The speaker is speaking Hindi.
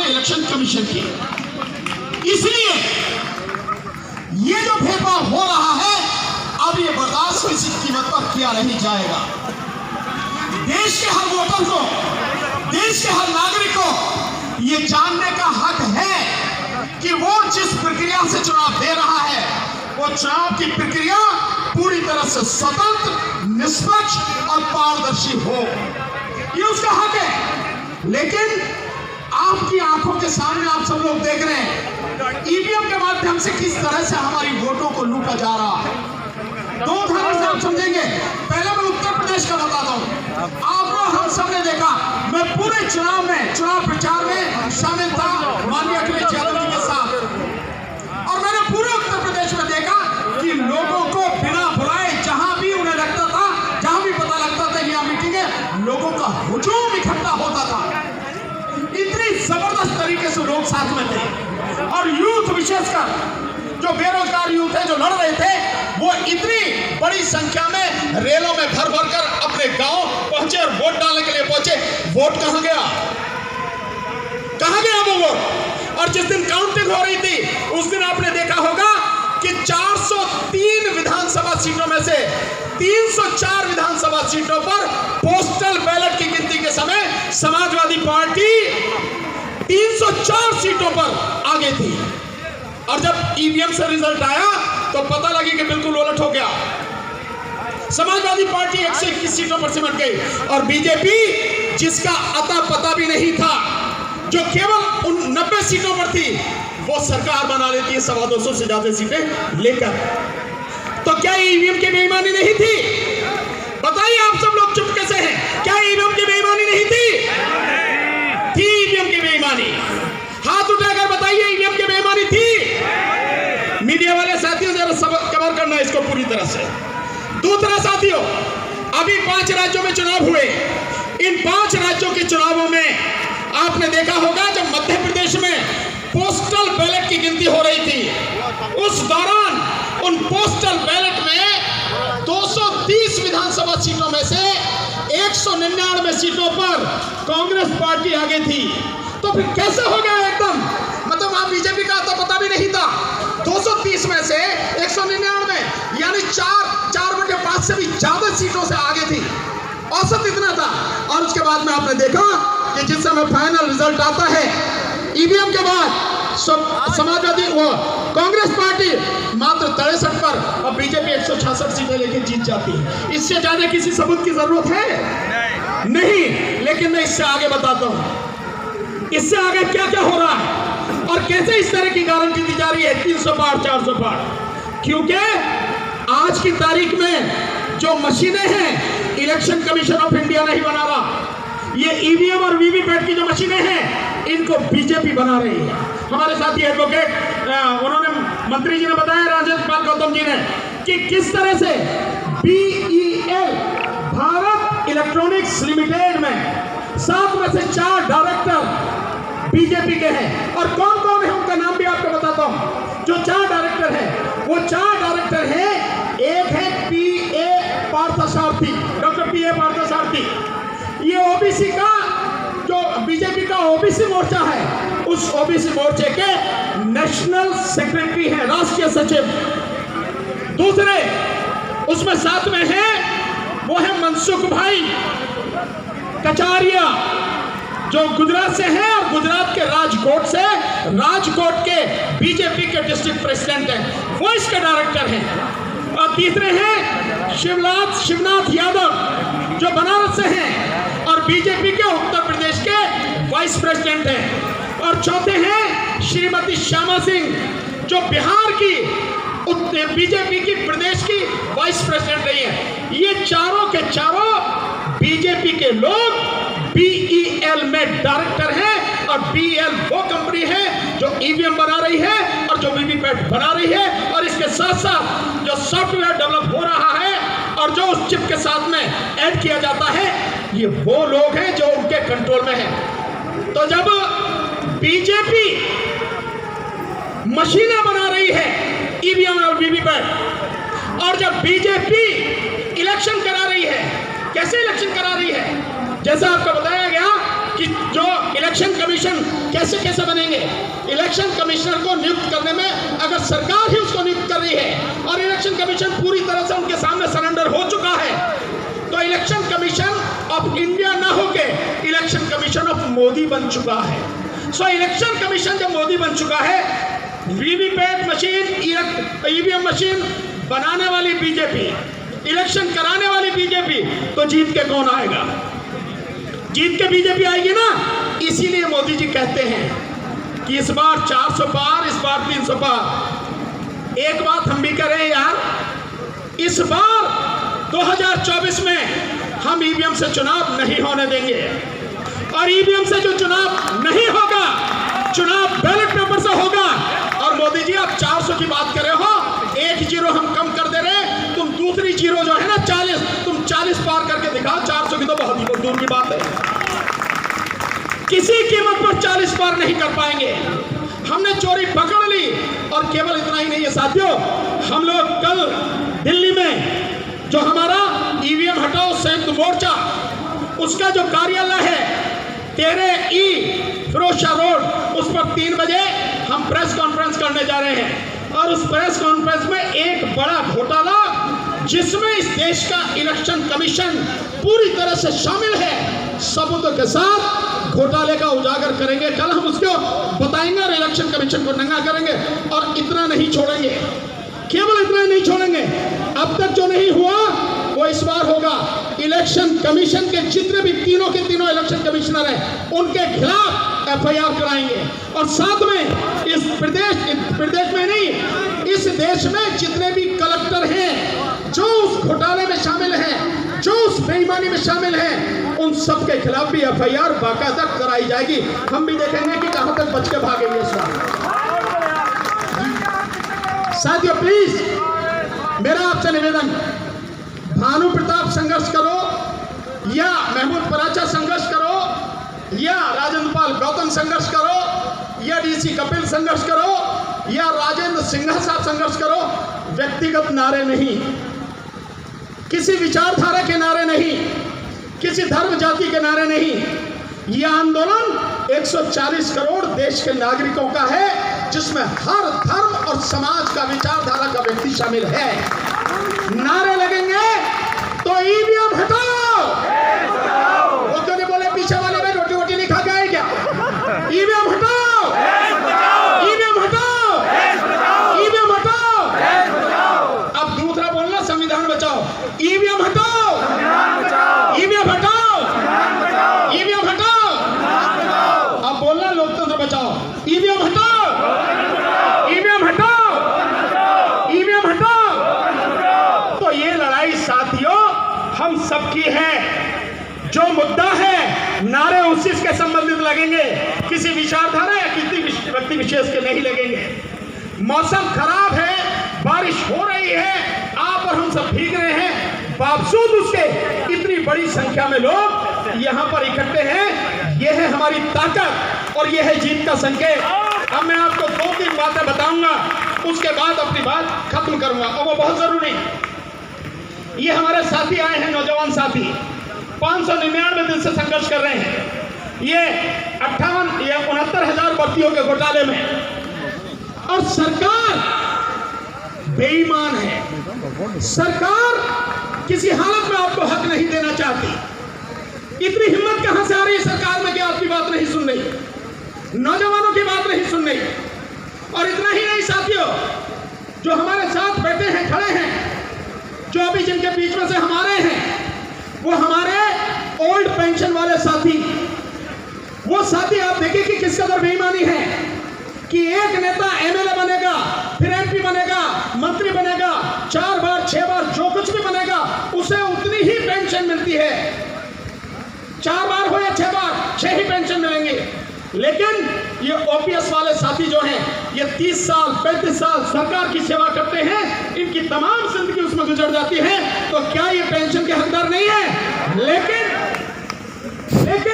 है इलेक्शन कमीशन की। इसलिए ये जो भेदभाव हो रहा है अब ये बर्दाश्त किसी कीमत पर किया नहीं जाएगा। देश के हर वोटर को, देश के हर नागरिक को ये जानने का हक है कि वो जिस प्रक्रिया से चुनाव दे रहा है वो चुनाव की प्रक्रिया पूरी तरह से स्वतंत्र, निष्पक्ष और पारदर्शी हो, ये उसका हक है। लेकिन आपकी आंखों के सामने आप सब लोग देख रहे हैं ईवीएम के माध्यम से किस तरह से हमारी वोटों को लूटा जा रहा है। दो उदाहरण से आप समझेंगे। पहले मैं उत्तर प्रदेश का बताता हूँ। आपको हम सबने देखा, मैं पूरे चुनाव प्रचार में शामिल था माननीय अखिलेश यादव जी के साथ, और मैंने पूरे उत्तर प्रदेश में देखा कि लोगों को बिना बुलाए जहां भी उन्हें लगता था, जहां भी पता लगता था यह मीटिंग है, लोगों का हुजूम इकट्ठा होता था। इतनी जबरदस्त तरीके से लोग साथ में थे, और यूथ विशेषकर जो बेरोजगार यूथ है जो लड़ रहे थे वो इतनी बड़ी संख्या में रेलों में भर भर कर अपने गांव पहुंचे और वोट डालने के लिए पहुंचे। वोट कहां गया वो वोट? और जिस दिन काउंटिंग हो रही थी उस दिन आपने देखा होगा कि 403 विधानसभा सीटों में से 304 विधानसभा सीटों पर पोस्टल बैलेट की गिनती के समय समाजवादी पार्टी 304 सीटों पर आगे थी, और जब ईवीएम से रिजल्ट आया तो पता लगी कि बिल्कुल उलट हो गया। समाजवादी पार्टी 121 सीटों पर सिमट गई, और बीजेपी जिसका अता पता भी नहीं था, जो केवल उन 90 सीटों पर थी, वो सरकार बना लेती है 250 से ज्यादा सीटें लेकर। तो क्या ईवीएम की बेईमानी नहीं थी? बताइए, आप सब लोग चुप कैसे हैं? क्या ईवीएम की बेईमानी नहीं थी? थी ईवीएम की बेईमानी। हाथ उठाकर बताइए, ईवीएम की बेईमानी थी? मीडिया वाले साथियों जरा कवर करना इसको पूरी तरह से। दूसरा साथियों, अभी 5 राज्यों में चुनाव हुए। इन 5 राज्यों के चुनावों में आपने देखा होगा जब मध्य प्रदेश में पोस्टल बैलेट की गिनती हो रही थी, उस दौरान उन पोस्टल बैलेट में 230 विधानसभा सीटों में से 199 सीटों पर कांग्रेस पार्टी आगे थी। तो फिर कैसे हो गया एकदम? मतलब वहां बीजेपी का तो पता भी नहीं था। 230 में से 199, यानी 4/5 से भी ज्यादा सीटों से आगे थी। औसत इतना था। और उसके बाद में आपने देखा कि जिस समय फाइनल रिजल्ट आता है ईवीएम के बाद, समाजवादी कांग्रेस पार्टी मात्र 63 पर और बीजेपी 166 सीटें लेकर जीत जाती है। इससे ज्यादा किसी सबूत की जरूरत है? नहीं। लेकिन मैं इससे आगे बताता हूं, इससे आगे क्या क्या हो रहा है और कैसे इस तरह की गारंटी दी जा रही है 300 पार 400 पार। क्योंकि आज की तारीख में जो मशीनें हैं इलेक्शन कमीशन ऑफ इंडिया नहीं बना रहा, ये ईवीएम और वीवीपैट की जो मशीनें हैं इनको बीजेपी बना रही है। हमारे साथी एडवोकेट उन्होंने, मंत्री जी ने बताया, राजेंद्र पाल गौतम जी ने, कि किस तरह से BEL भारत इलेक्ट्रॉनिक्स लिमिटेड में 7 में से 4 डायरेक्टर बीजेपी के हैं। और कौन कौन है उनका नाम भी आपको बताता हूं। जो 4 डायरेक्टर हैं वो 4 डायरेक्टर हैं। एक है PA Parthasarathy, doctor PA Parthasarathy. ये ओबीसी का, जो बीजेपी का ओबीसी मोर्चा है, उस ओबीसी मोर्चे के नेशनल सेक्रेटरी हैं, राष्ट्रीय सचिव। दूसरे उसमें साथ में है, वो है मनसुख भाई कचारिया, जो गुजरात से हैं और गुजरात के राजकोट के बीजेपी के डिस्ट्रिक्ट प्रेसिडेंट हैं, वो इसके डायरेक्टर हैं। और तीसरे हैं शिवनाथ यादव, जो बनारस से हैं और बीजेपी के उत्तर प्रदेश के वाइस प्रेसिडेंट हैं। और चौथे हैं श्रीमती श्यामा सिंह, जो बिहार की बीजेपी की प्रदेश की वाइस प्रेसिडेंट रही है। ये चारों के चारों बीजेपी के लोग BEL में डायरेक्टर हैं, और BEL वो कंपनी है जो ईवीएम बना रही है और जो वीवीपैट बना रही है। और इसके साथ साथ जो सॉफ्टवेयर डेवलप हो रहा है और जो उस चिप के साथ में ऐड किया जाता है, ये वो लोग हैं जो उनके कंट्रोल में है। तो जब बीजेपी मशीनें बना रही है ईवीएम और वीवीपैट, और जब बीजेपी इलेक्शन करा रही है, कैसे इलेक्शन करा रही है? जैसा आपको बताया गया कि जो इलेक्शन कमीशन कैसे कैसे बनेंगे। इलेक्शन कमिश्नर को नियुक्त करने में अगर सरकार ही उसको नियुक्त कर रही है और इलेक्शन कमीशन पूरी तरह से उनके सामने सरेंडर हो चुका है, तो इलेक्शन कमीशन ऑफ इंडिया ना होके इलेक्शन कमीशन ऑफ मोदी बन चुका है। सो इलेक्शन कमीशन जब मोदी बन चुका है, वीवीपैट मशीन, ईवीएम मशीन बनाने वाली बीजेपी, इलेक्शन कराने वाली बीजेपी, तो जीत के कौन आएगा? जीत के बीजेपी आएगी ना। इसीलिए मोदी जी कहते हैं कि इस बार 400 पार, इस बार 300 पार। एक बात हम भी करें यार, इस बार 2024 में हम ईवीएम से चुनाव नहीं होने देंगे। और ईवीएम से जो चुनाव नहीं होगा, चुनाव बैलेट पेपर से होगा। और मोदी जी आप 400 की बात कर रहे हो, 1 जीरो हम कम कर दे रहे हैं, तुम दूसरी जीरो जो है ना 40, तुम 40 पार करके दिखाओ। 400 की तो बहुत ही दूर की बात है, किसी कीमत पर 40 पार नहीं कर पाएंगे। हमने चोरी पकड़ ली। और केवल इतना ही नहीं है साथियों, हम लोग कल दिल्ली में जो हमारा ईवीएम हटाओ संयुक्त मोर्चा, उसका जो कार्यालय है 13E फिरोज शाह रोड, उस पर 3 बजे हम प्रेस कॉन्फ्रेंस करने जा रहे हैं। और उस प्रेस कॉन्फ्रेंस में एक बड़ा घोटाला, जिसमें इस देश का इलेक्शन कमीशन पूरी तरह से शामिल है, सबूतों के साथ घोटाले का उजागर करेंगे। कल हम उसको बताएंगे और इलेक्शन कमीशन को नंगा करेंगे। और इतना नहीं छोड़ेंगे, केवल इतना नहीं छोड़ेंगे, अब तक जो नहीं हुआ वो इस बार होगा। इलेक्शन कमीशन के जितने भी तीनों के तीनों इलेक्शन कमिश्नर हैं, उनके खिलाफ FIR कराएंगे। और साथ में इस प्रदेश में नहीं, इस देश में जितने भी कलेक्टर हैं जो उस घोटाले में शामिल हैं, जो उस बेईमानी में शामिल हैं, उन सब के खिलाफ भी FIR बाकायदा कराई जाएगी। हम भी देखेंगे कि कहां तक बच के भागेंगे इस बार। साथियों प्लीज मेरा आपसे निवेदन, भानु प्रताप संघर्ष करो या महमूद पराचा संघर्ष करो या राजेंद्र पाल गौतम संघर्ष करो या DC कपिल संघर्ष करो या राजेंद्र सिंघा साहब संघर्ष करो, व्यक्तिगत नारे नहीं, किसी विचारधारा के नारे नहीं, किसी धर्म जाति के नारे नहीं। यह आंदोलन 140 करोड़ देश के नागरिकों का है, जिसमें हर धर्म और समाज का विचारधारा का व्यक्ति शामिल है। नारे लगेंगे तो ईवीएम हटाओ। वो क्यों नहीं बोले पीछे वाले में रोटी वोटी नहीं खा के आए क्या? ईवीएम हटाओ, ईवीएम हटाओ, ईवीएम हटाओ। अब दूसरा बोलना संविधान बचाओ। ईवीएम हटाओ, ईवीएम हटाओ, ईवीएम हटाओ। अब बोलना लोकतंत्र बचाओ। ईवीएम हटाओ, ईवीएम हटाओ, ईवीएम हटाओ। तो ये लड़ाई साथियों हम सबकी है। जो मुद्दा है, नारे उसी के संबंधित लगेंगे, किसी विचारधारा या किसी व्यक्ति विशेष के नहीं लगेंगे। मौसम खराब है, बारिश हो रही है, आप और हम सब भीग रहे हैं, बावजूद उसके इतनी बड़ी संख्या में लोग यहाँ पर इकट्ठे हैं। यह है हमारी ताकत और यह है जीत का संकेत। अब मैं आपको 2-3 बातें बताऊंगा, उसके बाद अपनी बात खत्म करूंगा और वो बहुत जरूरी। ये हमारे साथी आए हैं, नौजवान साथी 599 दिन से संघर्ष कर रहे हैं ये 58 या 69,000 भर्तियों के घोटाले में। और सरकार बेईमान है, सरकार किसी हालत में आपको हक नहीं देना चाहती। इतनी हिम्मत कहां से आ रही है सरकार में कि आपकी बात नहीं सुन रही, नौजवानों की बात नहीं सुन रही। और इतना ही नहीं साथियों, जो हमारे साथ बैठे हैं, खड़े हैं, जो अभी जिनके बीच में से हमारे हैं, वो हमारे ओल्ड पेंशन वाले साथी, वो साथी आप देखिए कि किस कदर बेईमानी है कि एक नेता MLA बनेगा, फिर MP बनेगा, मंत्री बनेगा, 4 बार 6 बार जो कुछ भी बनेगा, उसे उतनी ही पेंशन मिलती है। 4 बार हो या 6 बार, 6 ही पेंशन मिलेंगे। लेकिन ये OPS वाले साथी जो हैं, ये 30 साल 35 साल सरकार की सेवा करते हैं, इनकी तमाम जिंदगी उसमें गुजर जाती है। तो क्या ये पेंशन के हकदार नहीं है? लेकिन